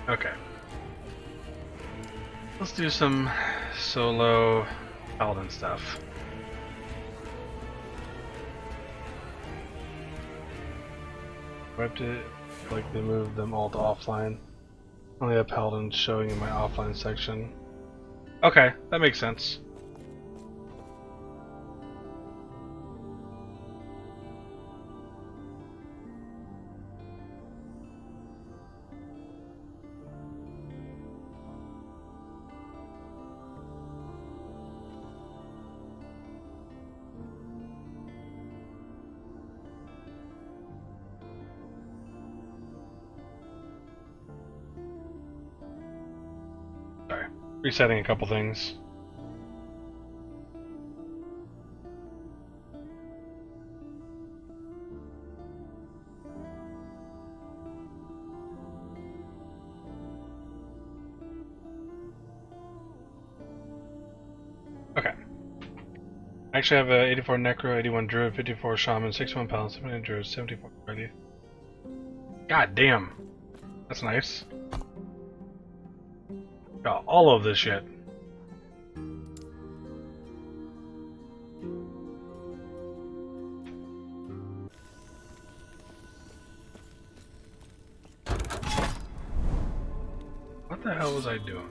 Okay. Let's do some solo Paladin stuff. I have to like they move them all to offline. Only have Paladin showing in my offline section. Okay, that makes sense. Sorry, resetting a couple things. Okay. I actually have a 84 Necro, 81 Druid, 54 Shaman, 61 Paladin, 79 Druid, 74 Ready. God damn. That's nice. Got all of this shit. What the hell was I doing?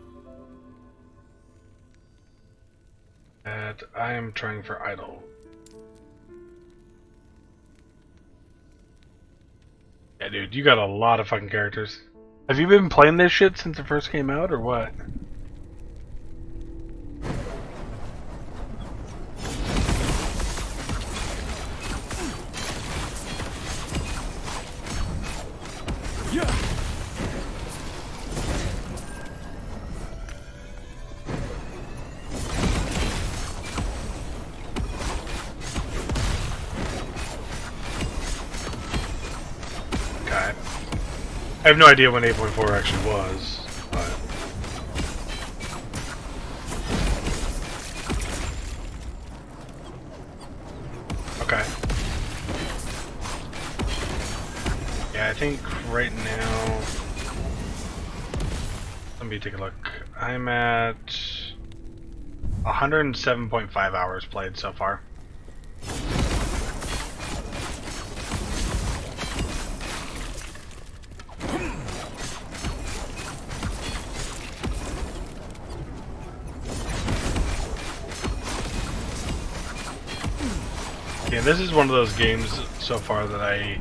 And I am trying for idle. Yeah, dude, you got a lot of fucking characters. Have you been playing this shit since it first came out, or what? Okay. I have no idea when 8.4 actually was, but... Okay. Yeah, I think right now... Let me take a look. I'm at 107.5 hours played so far. Yeah, this is one of those games so far that I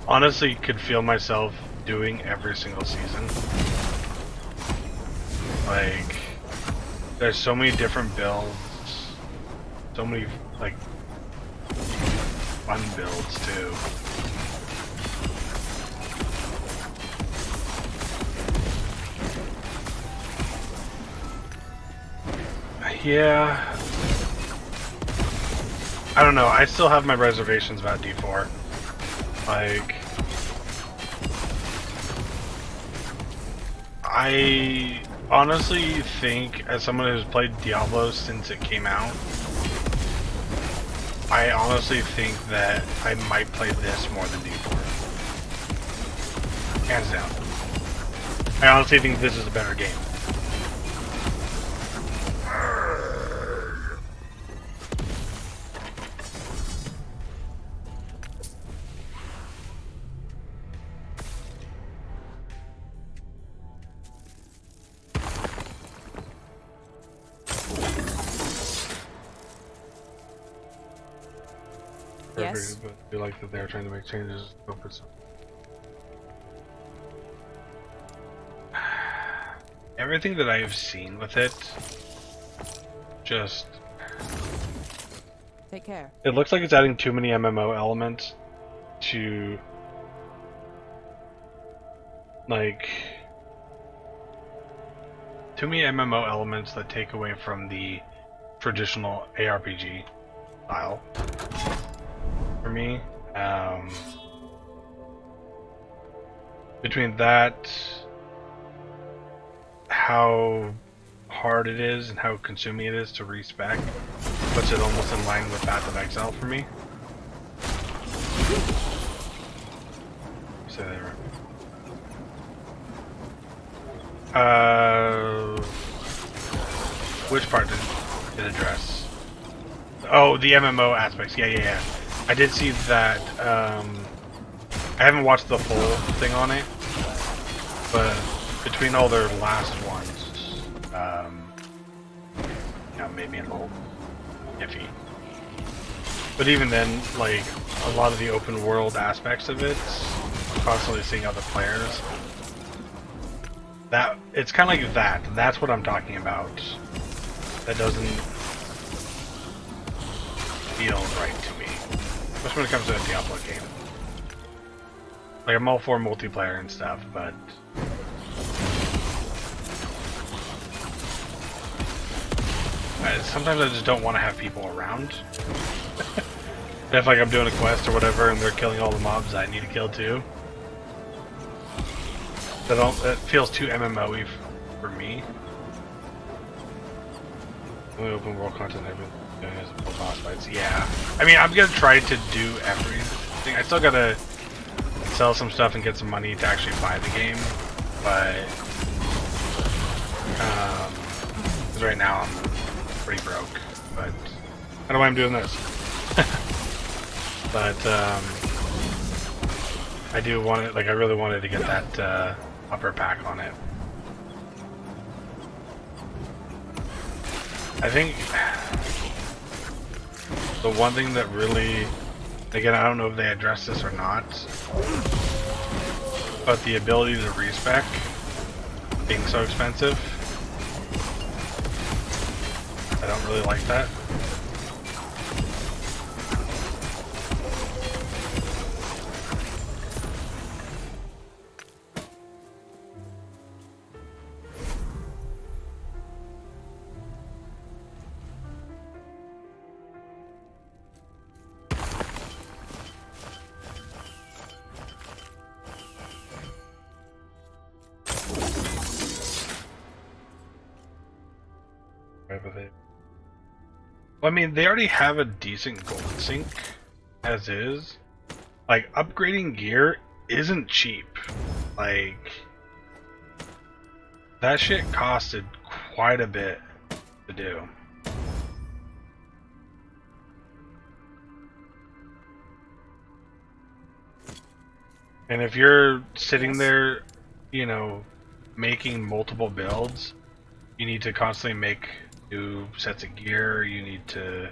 honestly could feel myself doing every single season. Like, there's so many different builds, so many, like, fun builds, too. Yeah. I don't know, I still have my reservations about D4. Like, I honestly think, as someone who's played Diablo since it came out, I honestly think that I might play this more than D4. Hands down. I honestly think this is a better game. Yes. But I feel like that they're trying to make changes over some. Everything that I have seen with it, just Take care. it looks like it's adding too many MMO elements to like too many MMO elements that take away from the traditional ARPG style. For me, between that, how hard it is and how consuming it is to respec, puts it almost in line with Path of Exile for me. So there. Which part did it address? Oh, the MMO aspects. Yeah. I did see that. I haven't watched the full thing on it, but between all their last ones, maybe a little iffy. But even then, like, a lot of the open world aspects of it, constantly seeing other players, that it's kind of like that. That's what I'm talking about. That doesn't feel right to me, especially when it comes to a Diablo game. Like, I'm all for multiplayer and stuff, but sometimes I just don't want to have people around. If like I'm doing a quest or whatever and they're killing all the mobs I need to kill too. That feels too MMO-y for me. Open world content, everything, boss fights. Yeah. I mean, I'm gonna try to do everything. I still gotta sell some stuff and get some money to actually buy the game, but because right now I'm pretty broke. But I don't know why I'm doing this. But I do want it. Like, I really wanted to get that upper pack on it. I think the one thing that really, again, I don't know if they address this or not, but the ability to respec being so expensive, I don't really like that. Well, I mean, they already have a decent gold sink as is. Like, upgrading gear isn't cheap. Like, that shit costed quite a bit to do. And if you're sitting there, you know, making multiple builds, you need to constantly make new sets of gear, you need to,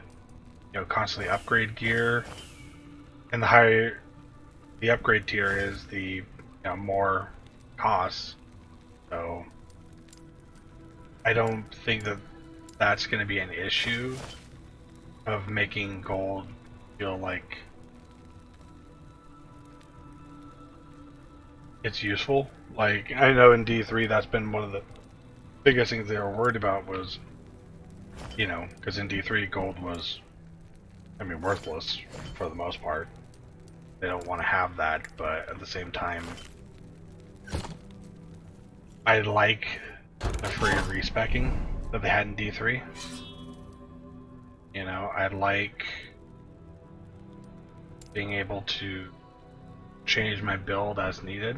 you know, constantly upgrade gear. And the higher the upgrade tier is, the, you know, more costs. So I don't think that that's going to be an issue of making gold feel like it's useful. Like, I know in D3 that's been one of the biggest things they were worried about was, you know, because in D3 gold was, I mean, worthless for the most part. They don't want to have that, but at the same time, I like the free respecking that they had in D3. You know, I like being able to change my build as needed.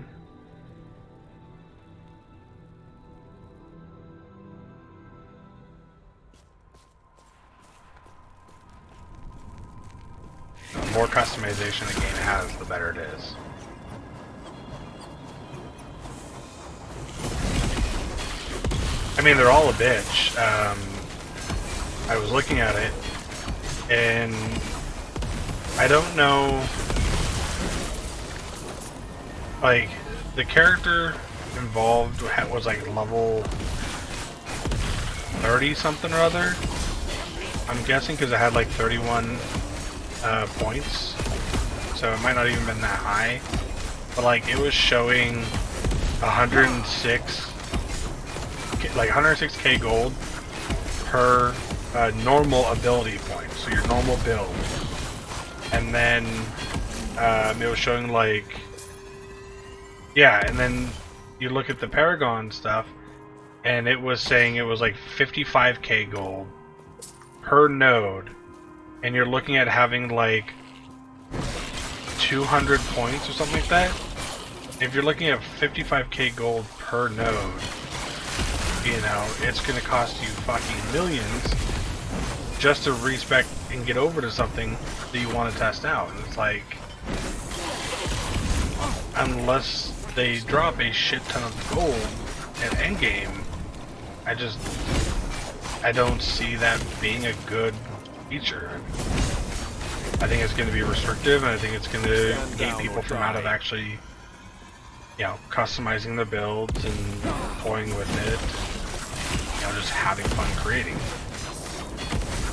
The more customization a game has, the better it is. I mean, they're all a bitch. I was looking at it, and I don't know, like, the character involved was like level 30 something or other. I'm guessing because it had like 31 points, so it might not even been that high, but like it was showing 106, like 106k gold per normal ability point, so your normal build, and then it was showing like, yeah, and then you look at the Paragon stuff, and it was saying it was like 55k gold per node. And you're looking at having like 200 points or something like that. If you're looking at 55k gold per node, you know, it's gonna cost you fucking millions just to respec and get over to something that you want to test out. And it's like, unless they drop a shit ton of gold at endgame, I don't see that being a good feature. I think it's going to be restrictive, and I think it's going to gate people from out of actually, you know, customizing the builds and toying with it, you know, just having fun creating.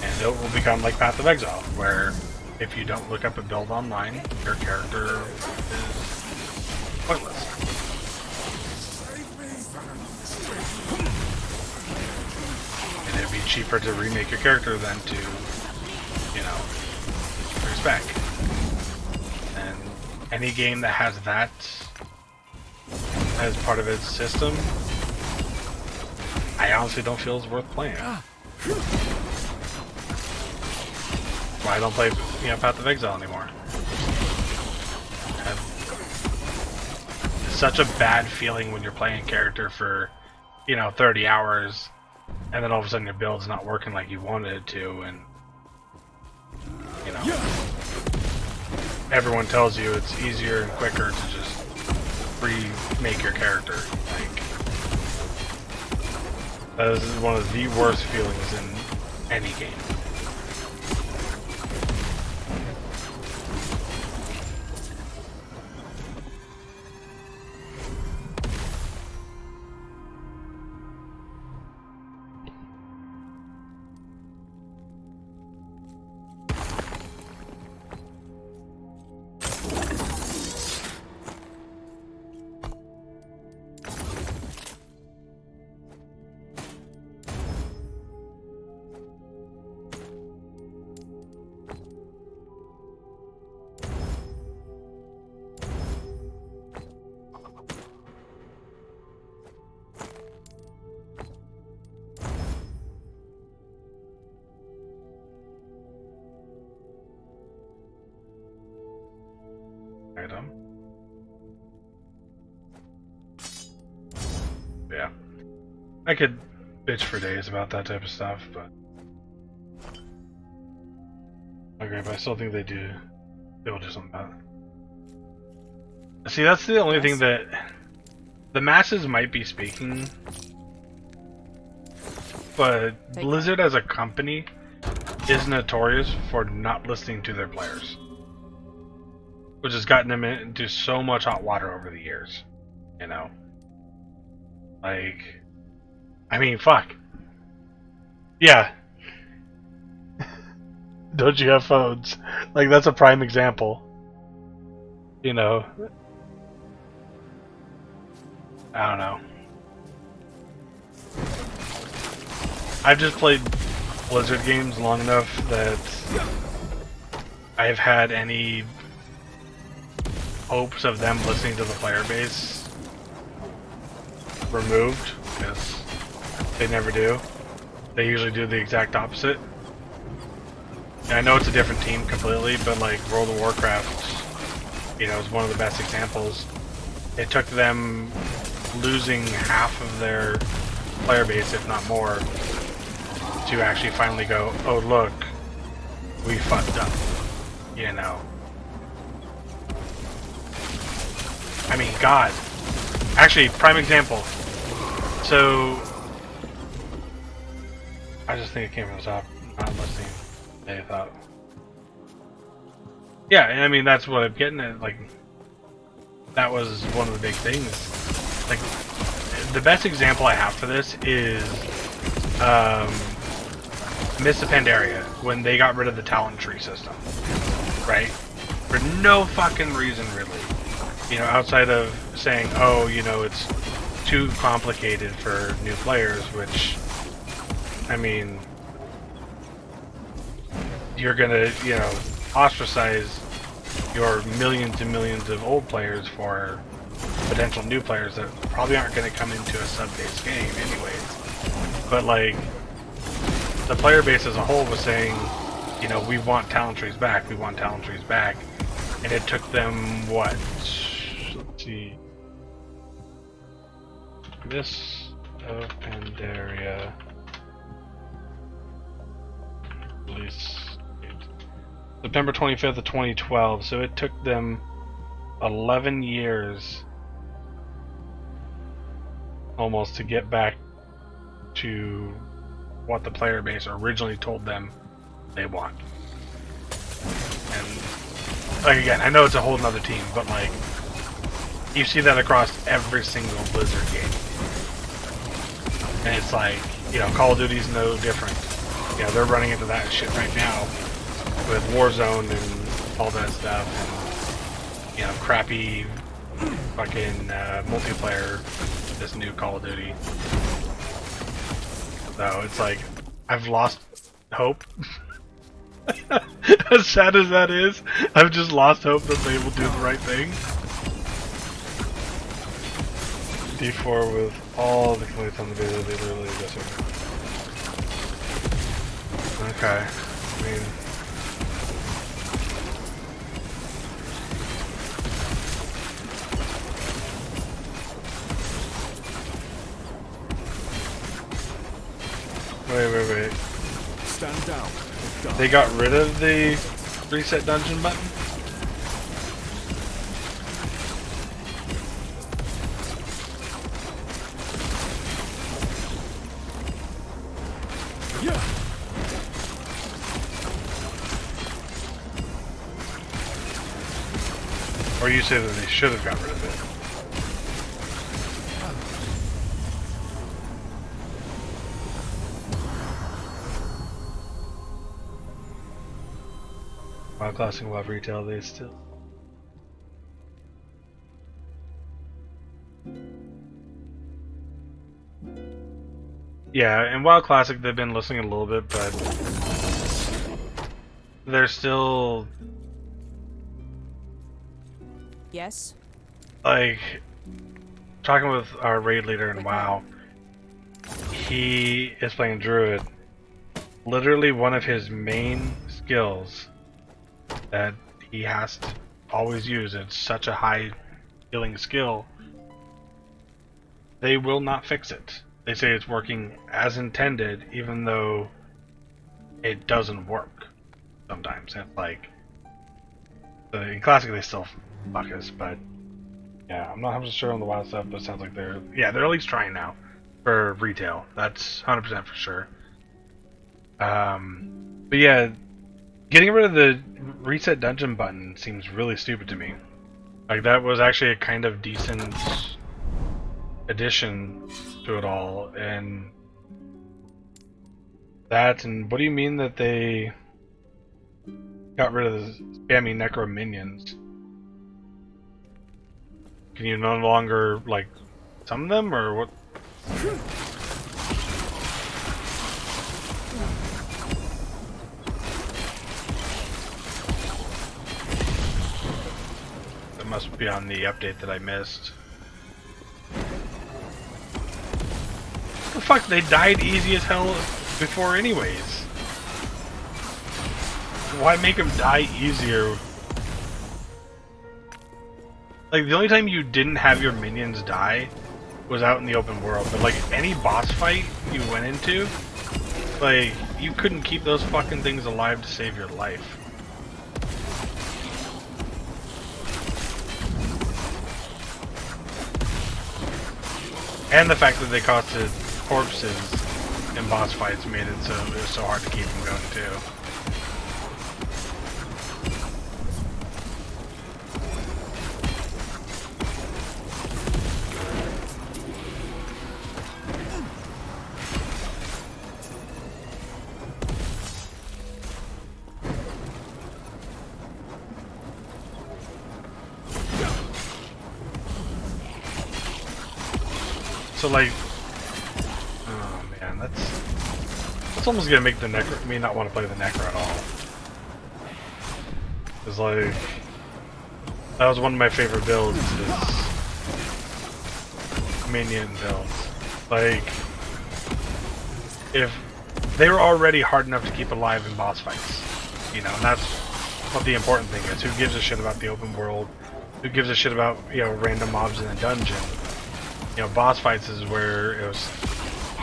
And it will become like Path of Exile, where if you don't look up a build online, your character is pointless. And it'd be cheaper to remake your character than to, you know, respec. And any game that has that as part of its system, I honestly don't feel is worth playing. Why I don't play, you know, Path of Exile anymore. It's such a bad feeling when you're playing a character for, you know, 30 hours, and then all of a sudden your build's not working like you wanted it to, and, you know, everyone tells you it's easier and quicker to just remake your character. Like, that is one of the worst feelings in any game. Item. Yeah. I could bitch for days about that type of stuff, but okay, but I still think they will do something about it. See, that's the only thing that the masses might be speaking, but Blizzard as a company is notorious for not listening to their players, which has gotten them into so much hot water over the years, you know? Like, I mean, fuck. Yeah. Don't you have phones? Like, that's a prime example. You know? I don't know. I've just played Blizzard games long enough that I've had any hopes of them listening to the player base removed, because they never do. They usually do the exact opposite. And I know it's a different team completely, but like World of Warcraft, you know, is one of the best examples. It took them losing half of their player base, if not more, to actually finally go, oh look, we fucked up, you know. I mean, God. Actually, prime example. So, I just think it came from the top. Not listening. They thought. Yeah, I mean, that's what I'm getting at. Like, that was one of the big things. Like, the best example I have for this is Mists of Pandaria, when they got rid of the talent tree system. Right? For no fucking reason, really. You know, outside of saying, oh, you know, it's too complicated for new players, which, I mean, you're gonna, you know, ostracize your millions and millions of old players for potential new players that probably aren't gonna come into a sub-based game anyways. But, like, the player base as a whole was saying, you know, we want talent trees back, we want talent trees back. And it took them, what? Let's see. This of Pandaria. Release date. September 25th of 2012. So it took them 11 years almost to get back to what the player base originally told them they want. And like again, I know it's a whole nother team, but like you see that across every single Blizzard game. And it's like, you know, Call of Duty's no different. You know, they're running into that shit right now with Warzone and all that stuff, and you know, crappy fucking multiplayer, this new Call of Duty. So it's like, I've lost hope. As sad as that is, I've just lost hope that they will do the right thing. D4 with all the complaints on the video, they literally just okay. I mean, wait. Stand down. They got rid of the reset dungeon button? Yeah. Or you say that they should have got rid of it? WoW Classic, WoW Retail, they still... Yeah, in WoW Classic they've been listening a little bit, but they're still... Yes? Like, talking with our raid leader in WoW, he is playing Druid. Literally one of his main skills that he has to always use, it's such a high healing skill, they will not fix it. They say it's working as intended, even though it doesn't work sometimes. And like, in Classic they still fuck us, but yeah, I'm not 100% sure on the WoW stuff, but it sounds like they're at least trying now for retail. That's 100% for sure. But yeah, getting rid of the reset dungeon button seems really stupid to me. Like, that was actually a kind of decent addition to it all, and that, and what do you mean that they got rid of the spammy necro minions? Can you no longer, like, summon them, or what? That must be on the update that I missed. What the fuck? They died easy as hell before anyways. Why make them die easier? Like, the only time you didn't have your minions die was out in the open world, but like any boss fight you went into, like, you couldn't keep those fucking things alive to save your life. And the fact that they costed corpses in boss fights made it so it was so hard to keep them going too. So like, oh man, that's almost gonna make the necro me not want to play the necro at all. It's like, that was one of my favorite builds, is minion builds. Like, if they were already hard enough to keep alive in boss fights, you know, and that's what the important thing is. Who gives a shit about the open world? Who gives a shit about, you know, random mobs in a dungeon? You know, boss fights is where it was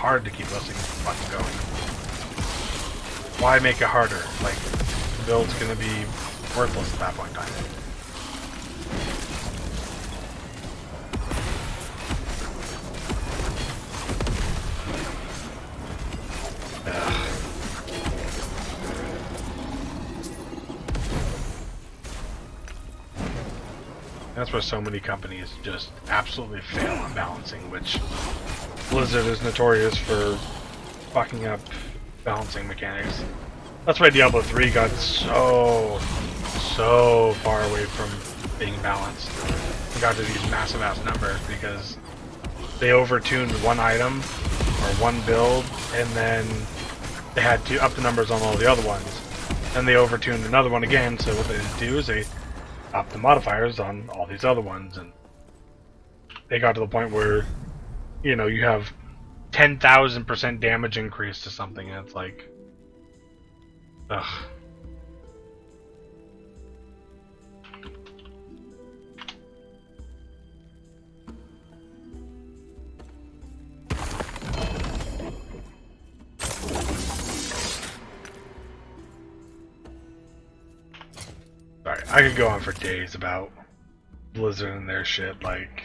hard to keep those things fucking going. Why make it harder? Like, the build's gonna be worthless at that point in time. That's where so many companies just absolutely fail on balancing, which Blizzard is notorious for fucking up balancing mechanics. That's why Diablo 3 got so far away from being balanced. It got to these massive ass numbers because they overtuned one item or one build, and then they had to up the numbers on all the other ones. Then they overtuned another one again, so what they do is they up the modifiers on all these other ones, and they got to the point where, you know, you have 10,000% damage increase to something, and it's like, ugh. Sorry, I could go on for days about Blizzard and their shit, like...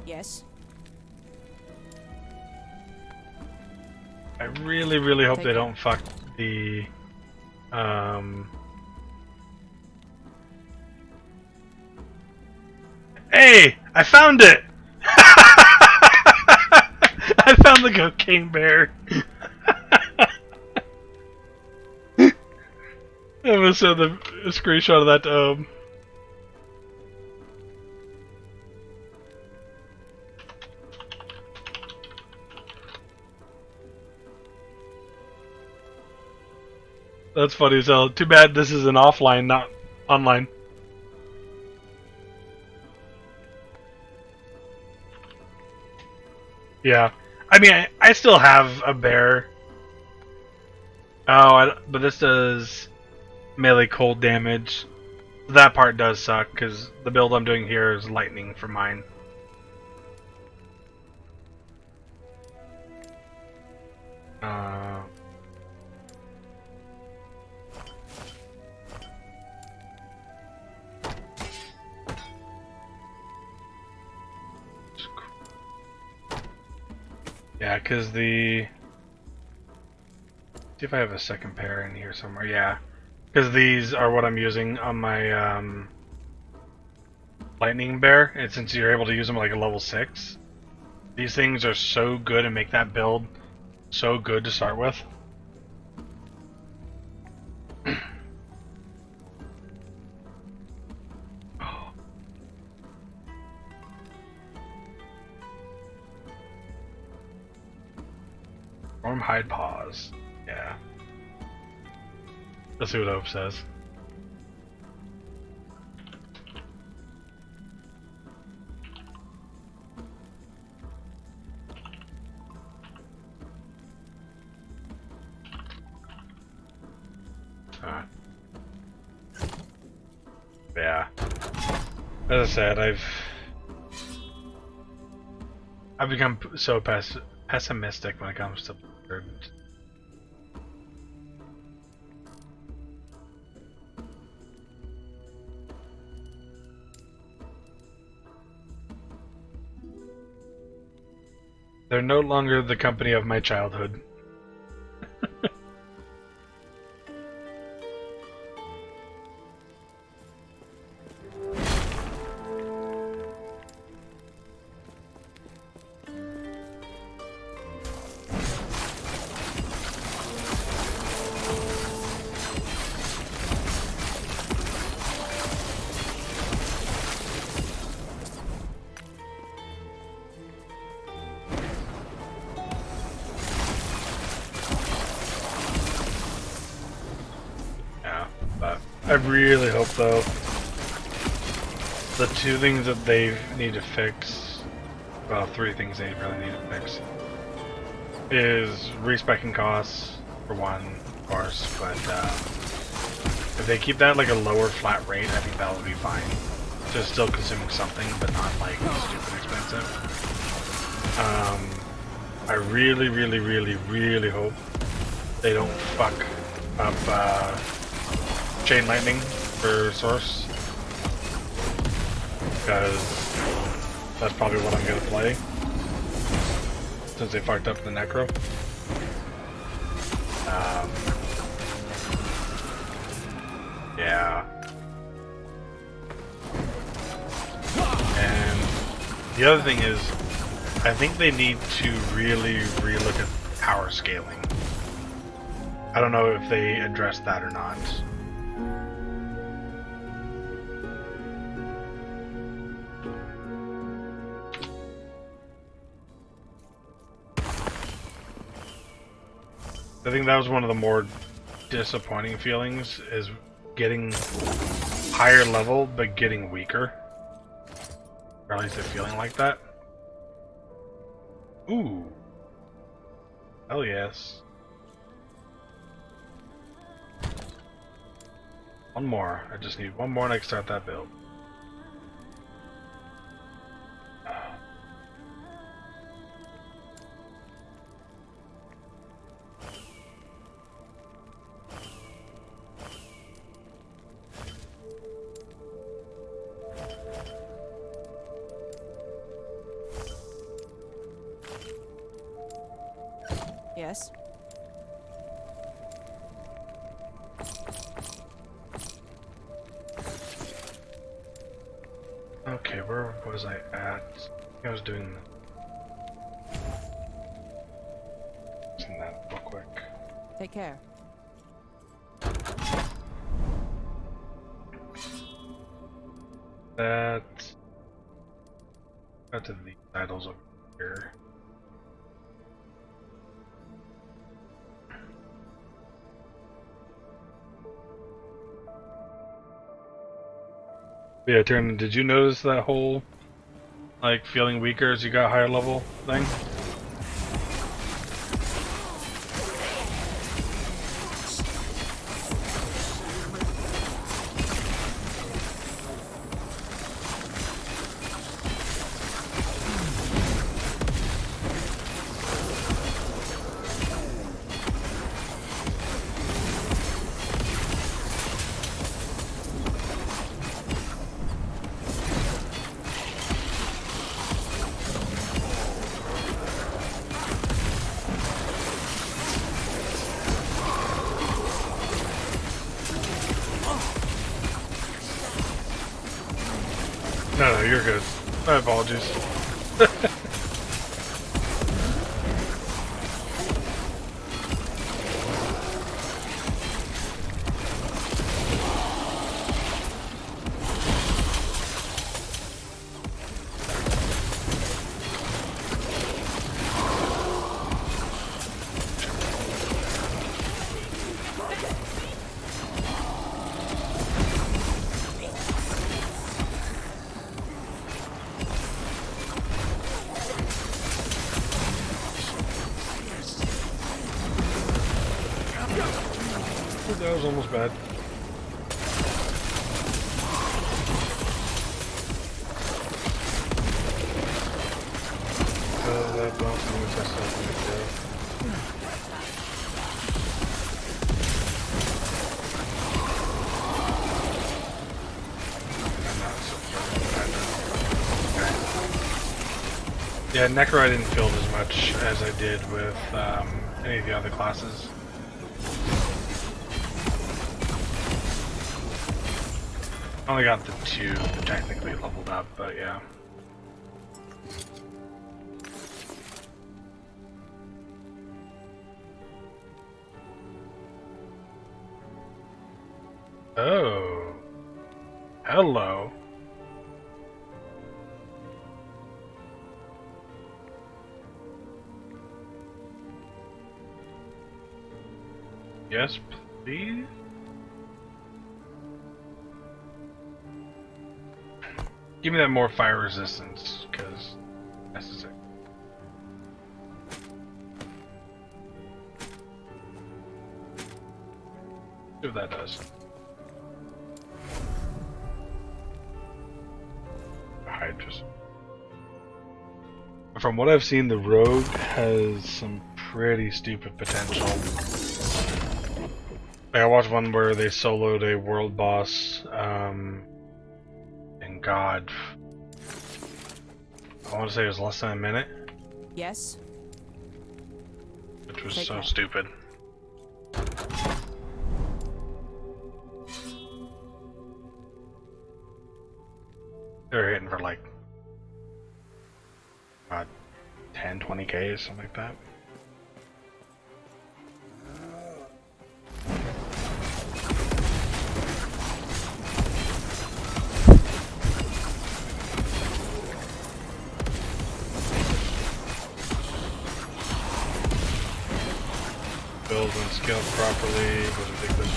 Yes. I really hope they don't fuck the... Hey! I found it! I found the cocaine bear! I'm gonna send a screenshot of that to That's funny as hell. Too bad this is an offline, not online. Yeah. I mean, I still have a bear. Oh, but this does melee cold damage. That part does suck, because the build I'm doing here is lightning for mine. Yeah, because the... See if I have a second pair in here somewhere. Yeah, because these are what I'm using on my lightning bear, and since you're able to use them like a level 6, these things are so good and make that build so good to start with. Storm hide paws. Yeah. Let's see what Hope says. Yeah. As I said, I've become so pessimistic when it comes to Blizzard. They're no longer the company of my childhood. I really hope, though, the two things that they need to fix well, three things they really need to fix. Is respecing costs, for one, of course, but if they keep that like a lower flat rate, I think that'll be fine. Just still consuming something, but not like stupid expensive. I really, really, really, really hope they don't fuck up Chain Lightning for Source, because that's probably what I'm gonna play since they fucked up the Necro. Yeah. And the other thing is, I think they need to really relook at power scaling. I don't know if they addressed that or not. I think that was one of the more disappointing feelings, is getting higher level but getting weaker. Or at least they're feeling like that. Ooh. Hell yes. One more. I just need one more and I can start that build. Yes. Okay, where was I at? I think I was doing that real quick. Take care. That got to the titles over here. Yeah, Taryn, did you notice that whole like feeling weaker as you got higher level thing? No, you're good. My apologies. That was almost bad. That bouncing was just something to do. I'm not so okay. Yeah, Necro I didn't feel as much as I did with any of the other classes. I only got the two that technically leveled up, but yeah. Oh. Hello. Yes, please? Give me that more fire resistance, because necessary. See what that does. Hydras. From what I've seen, the rogue has some pretty stupid potential. Like I watched one where they soloed a world boss, and God, I want to say it was less than a minute. Yes. Which was Take so that. stupid. They were hitting for like 10, 20K, something like that. Build when scaled properly with a big list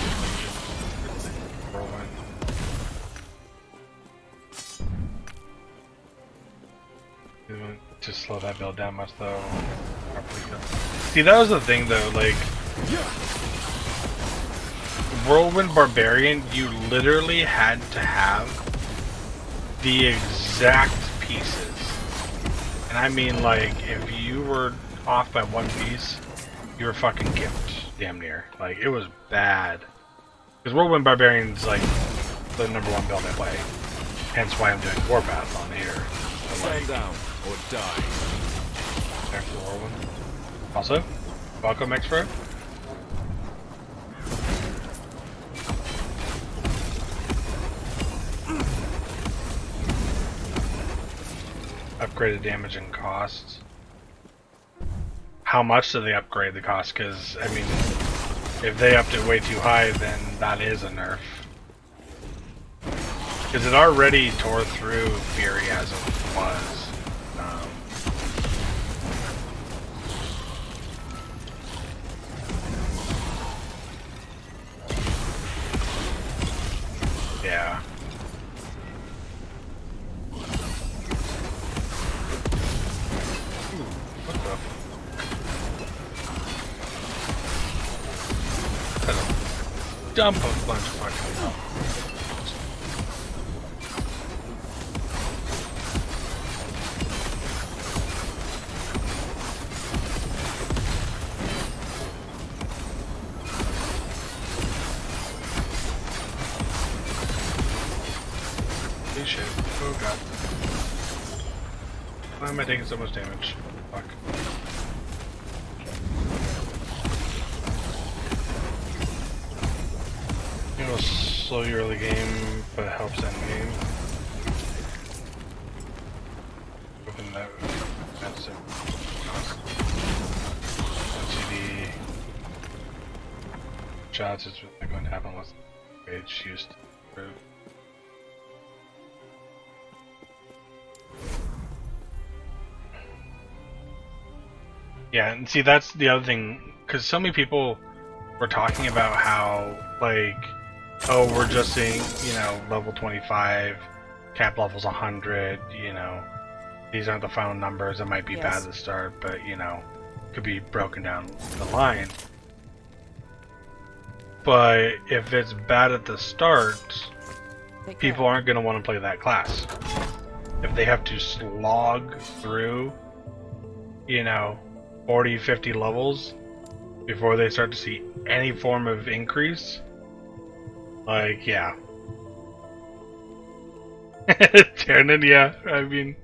of whirlwind. You want to slow that build down much though. See, that was the thing though, like Whirlwind Barbarian, you literally had to have the exact pieces. And I mean, like, if you were off by one piece, you were fucking gimped, damn near. Like, it was bad. Because Whirlwind Barbarian's like the #1 build I play. Hence why I'm doing Warpath on here. Stand down or die. There's the Whirlwind. Also, welcome X-Pro. Upgraded damage and costs. How much do they upgrade the cost? Because, I mean, if they upped it way too high, then that is a nerf. Because it already tore through Fury as it was. Yeah. What the? Dump a bunch of fucking help. Holy shit. Oh god. Why am I taking so much damage? Fuck. It'll slow you early game, but it helps end game. Open that. That's it. LCD. Shots is really going to happen unless the page used to improve. Yeah, and see, that's the other thing, because so many people were talking about how, like, oh, we're just seeing, you know, level 25, cap level's 100, you know, these aren't the final numbers, it might be bad at the start, but, you know, could be broken down the line. But if it's bad at the start, people aren't going to want to play that class. If they have to slog through, you know, 40, 50 levels before they start to see any form of increase, like, yeah. Tyranid, yeah, I mean,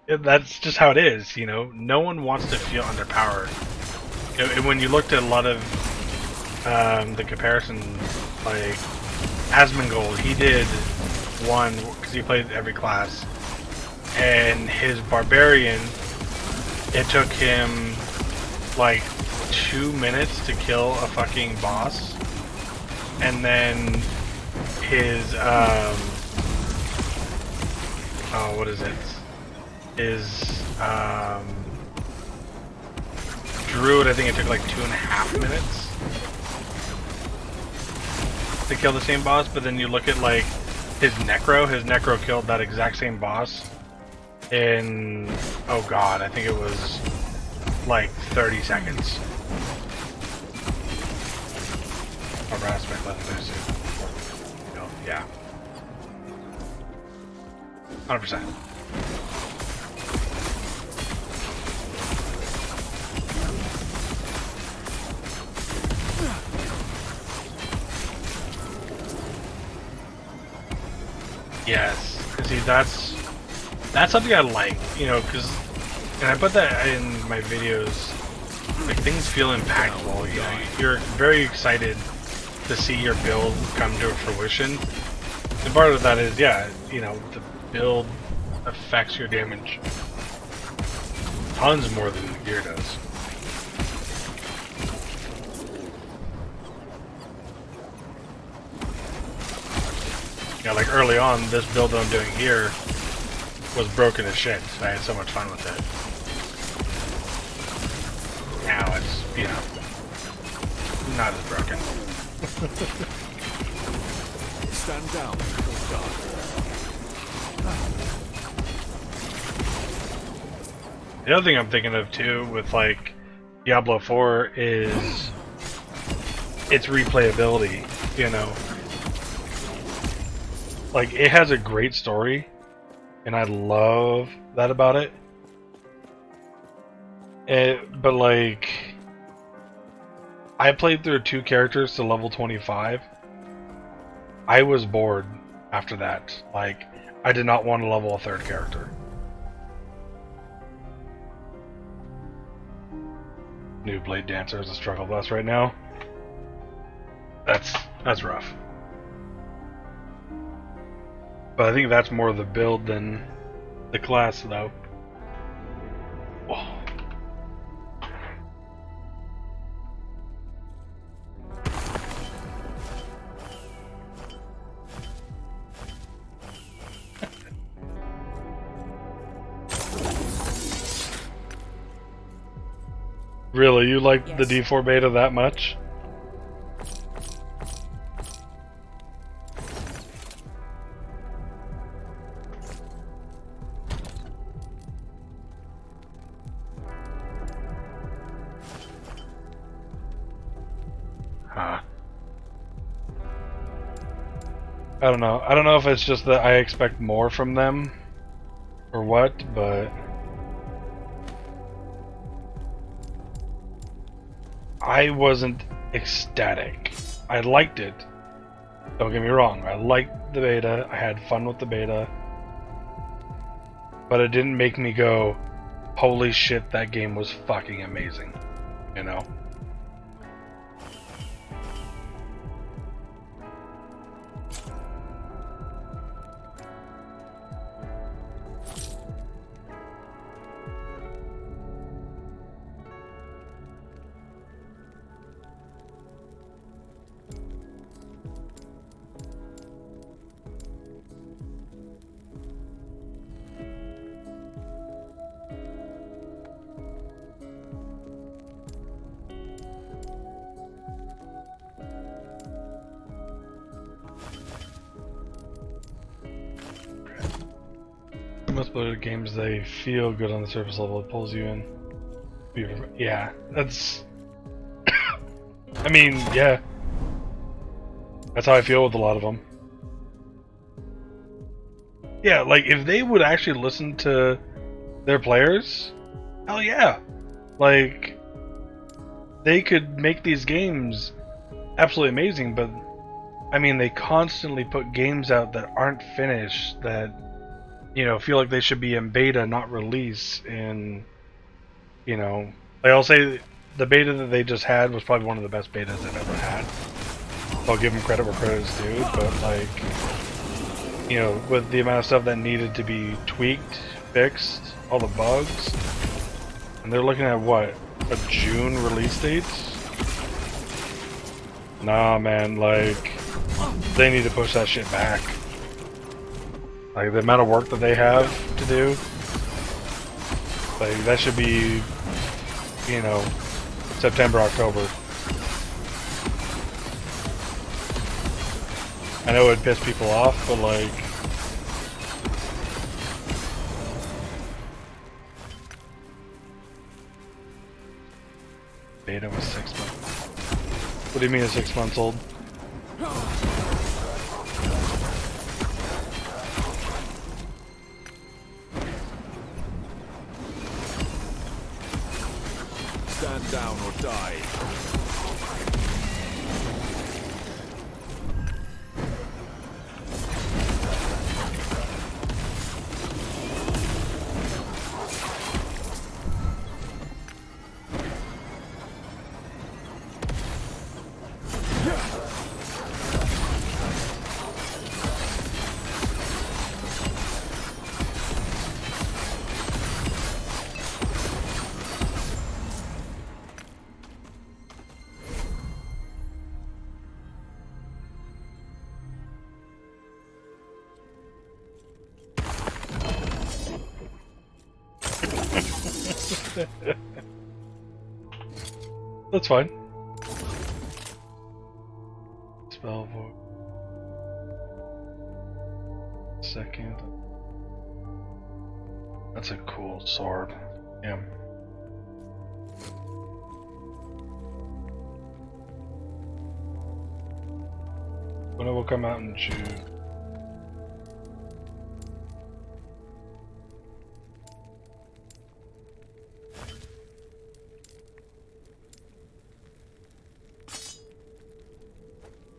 that's just how it is, you know? No one wants to feel underpowered. And when you looked at a lot of the comparisons, like, Asmongold, he did one, because he played every class, and his Barbarian, it took him like 2 minutes to kill a fucking boss, and then his oh, what is it? His Druid, I think it took like 2.5 minutes to kill the same boss. But then you look at like his Necro killed that exact same boss in, oh god, I think it was like 30 seconds. Harassment, let me see. No, yeah. 100%. Yes, see, that's something I like, you know, because, and I put that in my videos, like, things feel impactful, you know, you're very excited to see your build come to fruition, and part of that is, yeah, you know, the build affects your damage tons more than the gear does. Yeah, like early on, this build that I'm doing here was broken as shit. I had so much fun with it. Now it's, you know, not as broken. Stand down or die. The other thing I'm thinking of too with like Diablo 4 is its replayability, you know. Like, it has a great story, and I love that about it. But like, I played through 2 characters to level 25. I was bored after that. Like, I did not want to level a 3rd character. New Blade Dancer is a struggle bus right now. That's rough. But I think that's more the build than the class, though. Oh. Really, you like the D4 beta that much? I don't know. I don't know if it's just that I expect more from them or what, but I wasn't ecstatic. I liked it. Don't get me wrong. I liked the beta. I had fun with the beta. But it didn't make me go, holy shit, that game was fucking amazing. You know? Most bloated games, they feel good on the surface level. It pulls you in. Yeah, that's. I mean, yeah. That's how I feel with a lot of them. Yeah, like if they would actually listen to their players, hell yeah. Like, they could make these games absolutely amazing, but I mean, they constantly put games out that aren't finished, that, you know, feel like they should be in beta, not release. And, you know, like, I'll say the beta that they just had was probably one of the best betas I've ever had. I'll give them credit where credit's due, but like, you know, with the amount of stuff that needed to be tweaked, fixed, all the bugs, and they're looking at what, a June release date? Nah, man, like, they need to push that shit back. Like, the amount of work that they have to do, like, that should be, you know, September, October. I know it would piss people off, but like, beta was 6 months. What do you mean it's 6 months old? Stand down or die. That's fine. Spell void. Second. That's a cool sword. Yeah. When it will come out in June.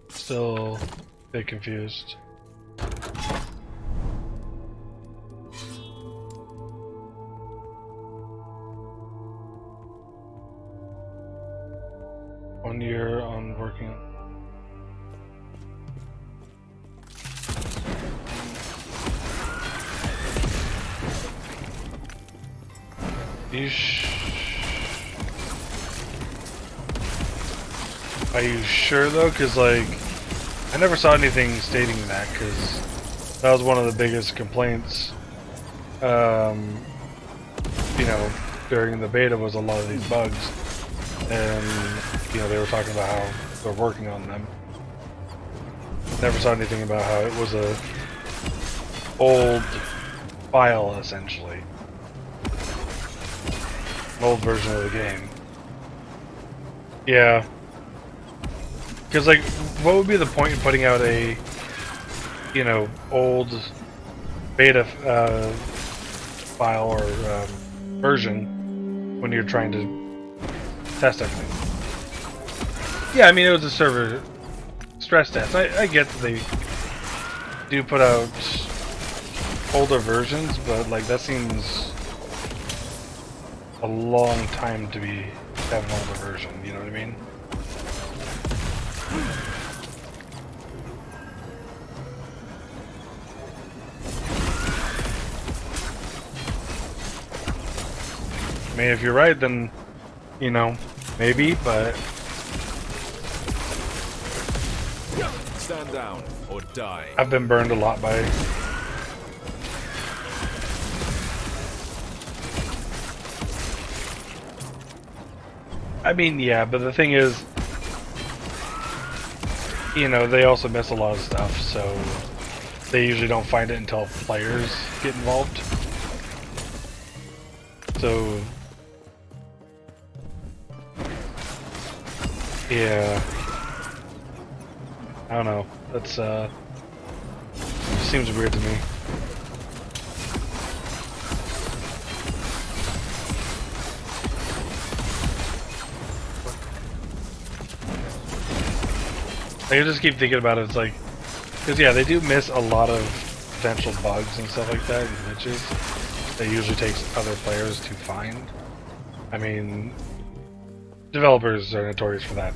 Still a bit confused. One year on working. Are you sure though? Cause like, I never saw anything stating that, because that was one of the biggest complaints, you know, during the beta was a lot of these bugs, and, you know, they were talking about how they're working on them. Never saw anything about how it was a old file, essentially. An old version of the game. Yeah. Because, like, what would be the point in putting out a, you know, old beta file or version when you're trying to test everything? Yeah, I mean, it was a server stress test. I get that they do put out older versions, but, like, that seems a long time to have an older version, you know what I mean? I mean, if you're right, then, you know, maybe, but... Stand down or die. I've been burned a lot by... I mean, yeah, but the thing is, you know, they also miss a lot of stuff, so they usually don't find it until players get involved. So, yeah, I don't know. That's seems weird to me. I just keep thinking about it. It's like, because yeah, they do miss a lot of potential bugs and stuff like that, and glitches that usually takes other players to find. I mean, developers are notorious for that.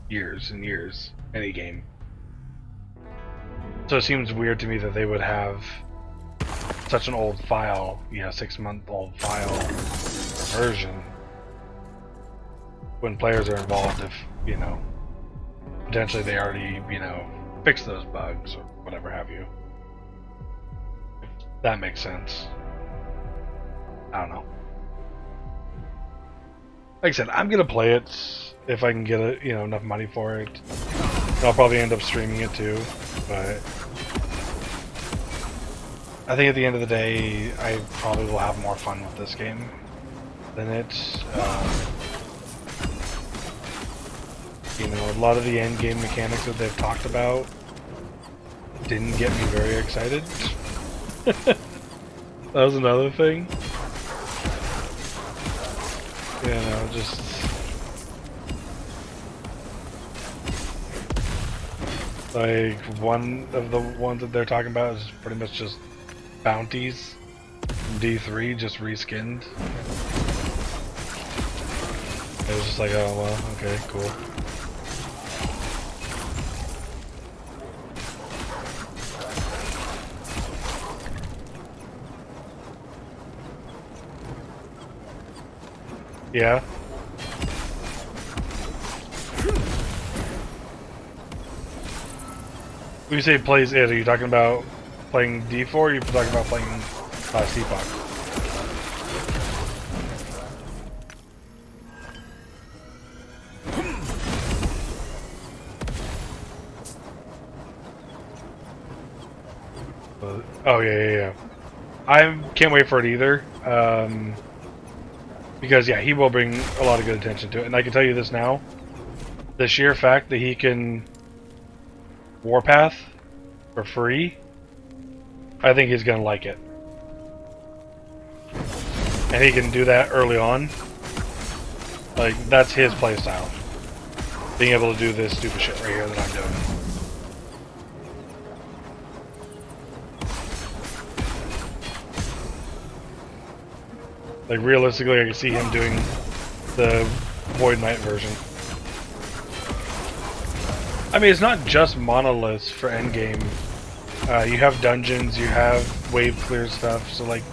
Years and years, any game. So it seems weird to me that they would have such an old file, you know, 6-month-old file version when players are involved. If you know. Potentially they already, you know, fixed those bugs or whatever have you. If that makes sense. I don't know. Like I said, I'm gonna play it if I can get it, you know, enough money for it. And I'll probably end up streaming it too, but I think at the end of the day, I probably will have more fun with this game than it. You know, a lot of the end game mechanics that they've talked about didn't get me very excited. That was another thing. You know, just like one of the ones that they're talking about is pretty much just bounties from D3, just reskinned. It was just like, oh well, okay, cool. Yeah. When you say plays it, are you talking about playing D4 or are you talking about playing CPOC? Oh yeah. I can't wait for it either. Because yeah, he will bring a lot of good attention to it, and I can tell you this now: the sheer fact that he can warpath for free, I think he's gonna like it, and he can do that early on. Like that's his playstyle, being able to do this stupid shit right here that I'm doing. Like realistically, I can see him doing the Void Knight version. I mean, it's not just monoliths for endgame. You have dungeons, you have wave clear stuff, so like,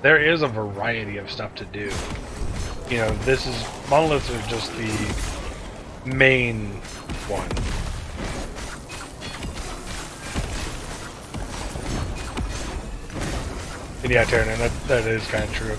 there is a variety of stuff to do. You know, monoliths are just the main one. And yeah, Terran, that is kind of true.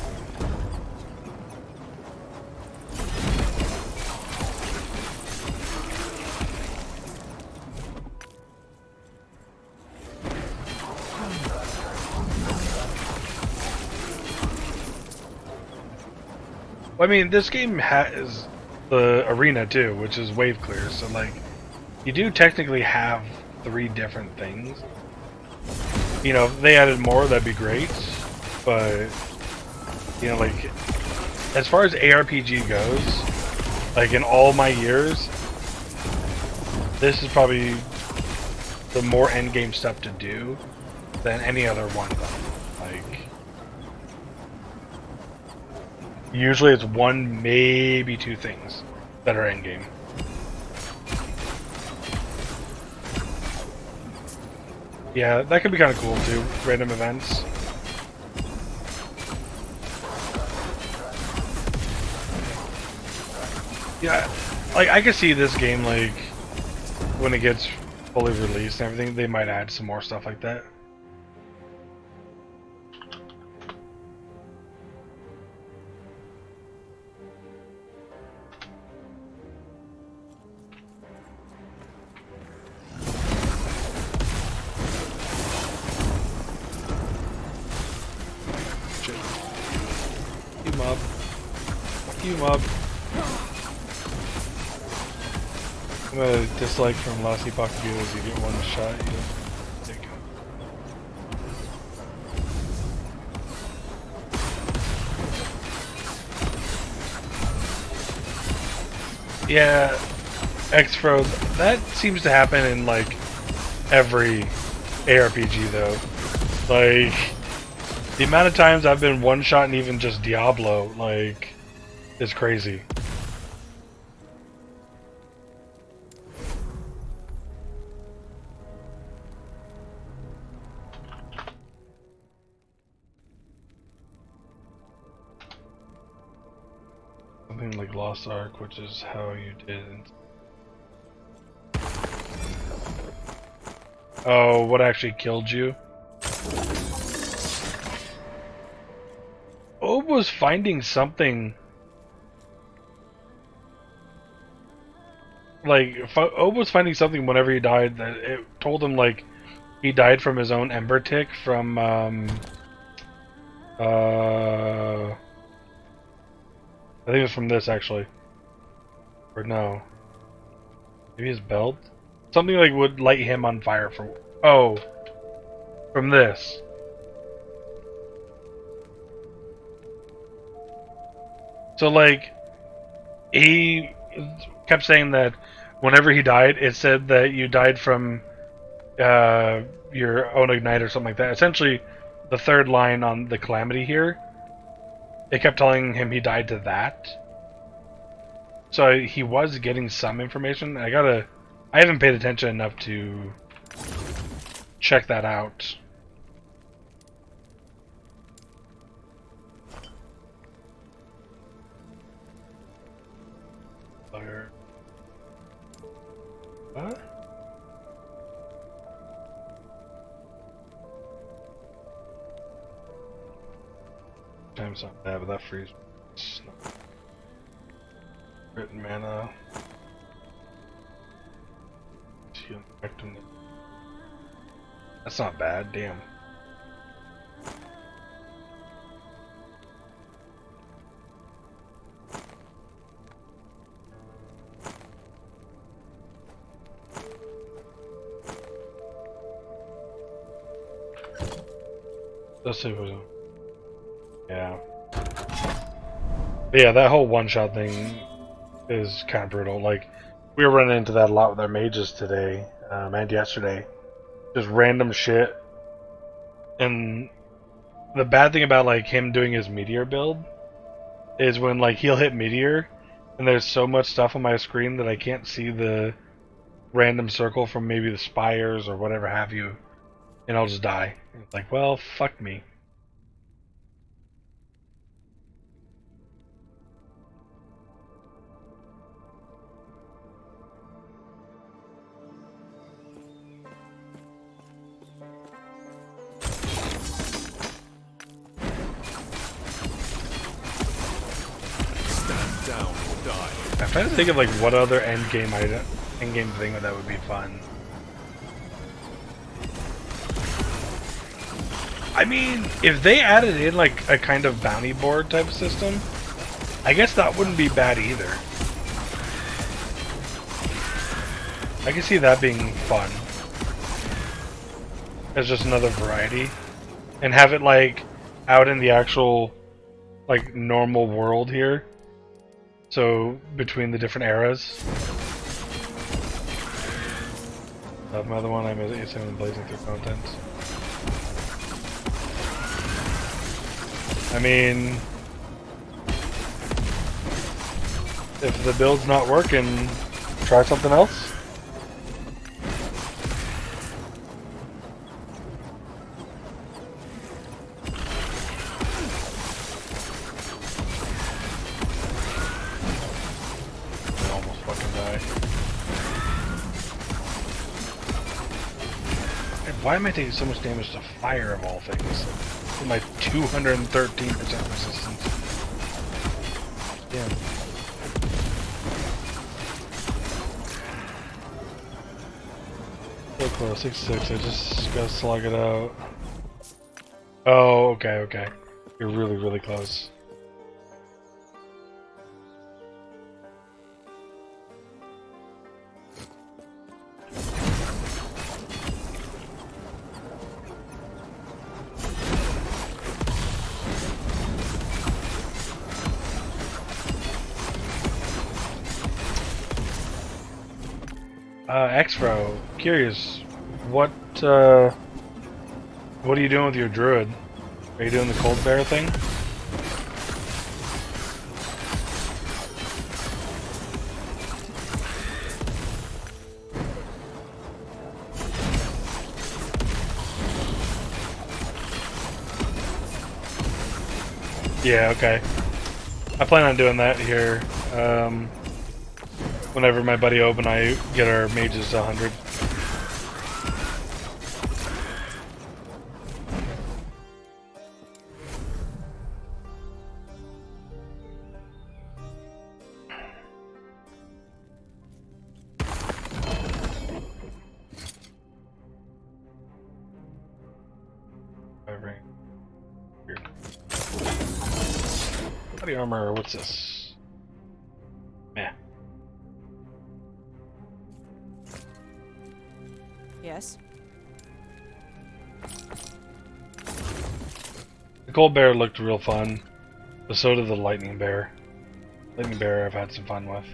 I mean, this game has the arena too, which is wave clear, so like, you do technically have 3 different things. You know, if they added more, that'd be great, but, you know, like, as far as ARPG goes, like, in all my years, this is probably the more endgame stuff to do than any other one, though. Like, usually it's 1, maybe 2 things that are endgame. Yeah, that could be kind of cool too, random events. Yeah, like I could see this game, like, when it gets fully released and everything, they might add some more stuff like that. Keep him up. I'm gonna dislike from last epoch viewers, you get one shot, you take it. Yeah, X-Fro, that seems to happen in like every ARPG though. Like, the amount of times I've been one-shot and even just Diablo, like, is crazy. Something like Lost Ark, which is how you did it. Oh, what actually killed you? Obe was finding something. Like, Obe was finding something whenever he died that it told him, like, he died from his own ember tick from, I think it was from this, actually. Or no. Maybe his belt? Something like would light him on fire from... Oh. From this. So, like, he kept saying that whenever he died, it said that you died from your own ignite or something like that. Essentially, the third line on the calamity here, it kept telling him he died to that. So he was getting some information. I haven't paid attention enough to check that out. What? Time's not bad, but that freeze. Written mana. That's not bad, damn. Let's see if we... Yeah. But yeah, that whole one-shot thing is kind of brutal. Like, we were running into that a lot with our mages today, and yesterday. Just random shit. And the bad thing about, like, him doing his meteor build is when, like, he'll hit meteor, and there's so much stuff on my screen that I can't see the random circle from maybe the spires or whatever have you, and I'll just die. It's like, well, fuck me. Down or die. I'm trying to think of like what other end game thing that would be fun. I mean, if they added in like a kind of bounty board type of system, I guess that wouldn't be bad either. I can see that being fun. As just another variety. And have it like out in the actual like normal world here. So, between the different eras. My other one, I'm assuming blazing through content. I mean, if the build's not working, try something else. Why am I taking so much damage to fire of all things? With my 213% resistance. Damn. So close, 6-6, I just gotta slug it out. Oh, okay. You're really, really close. Xfro, curious, what are you doing with your druid? Are you doing the cold bear thing? Yeah, okay. I plan on doing that here. Whenever my buddy Obe and I get our mages to 100. Body armor, what's this? Meh. Yes. The gold bear looked real fun, but so did the lightning bear. Lightning bear I've had some fun with.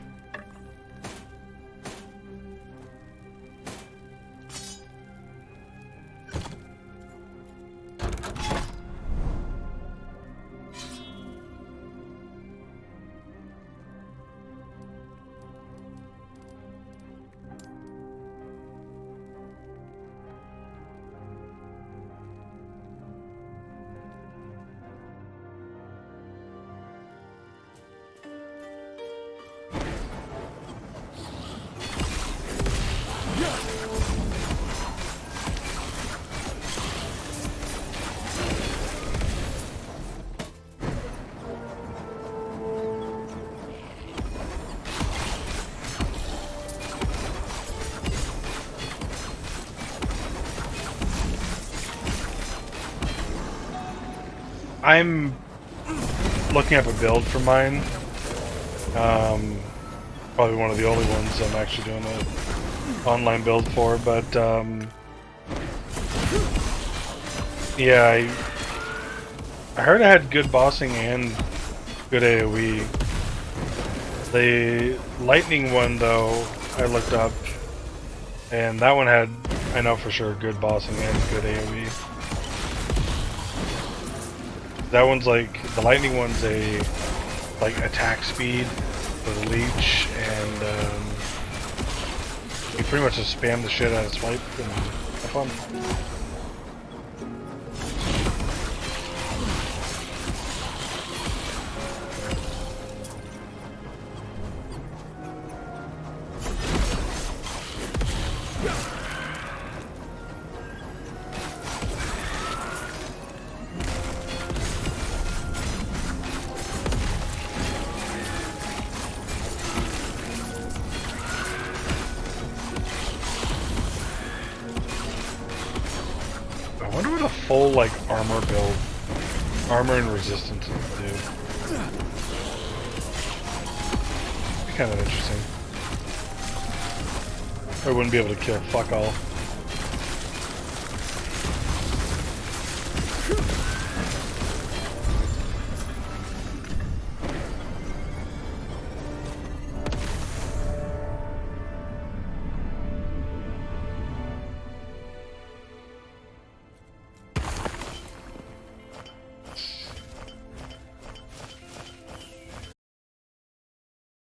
I'm looking up a build for mine. Probably one of the only ones I'm actually doing an online build for, but yeah, I heard I had good bossing and good AoE. The lightning one though, I looked up, and that one had, I know for sure, good bossing and good AoE. That one's like, the lightning one's a like attack speed with a leech, and you pretty much just spam the shit out of swipe and have fun. I wonder what a full like armor build, armor and resistance would do. Be kind of interesting. I wouldn't be able to kill fuck all.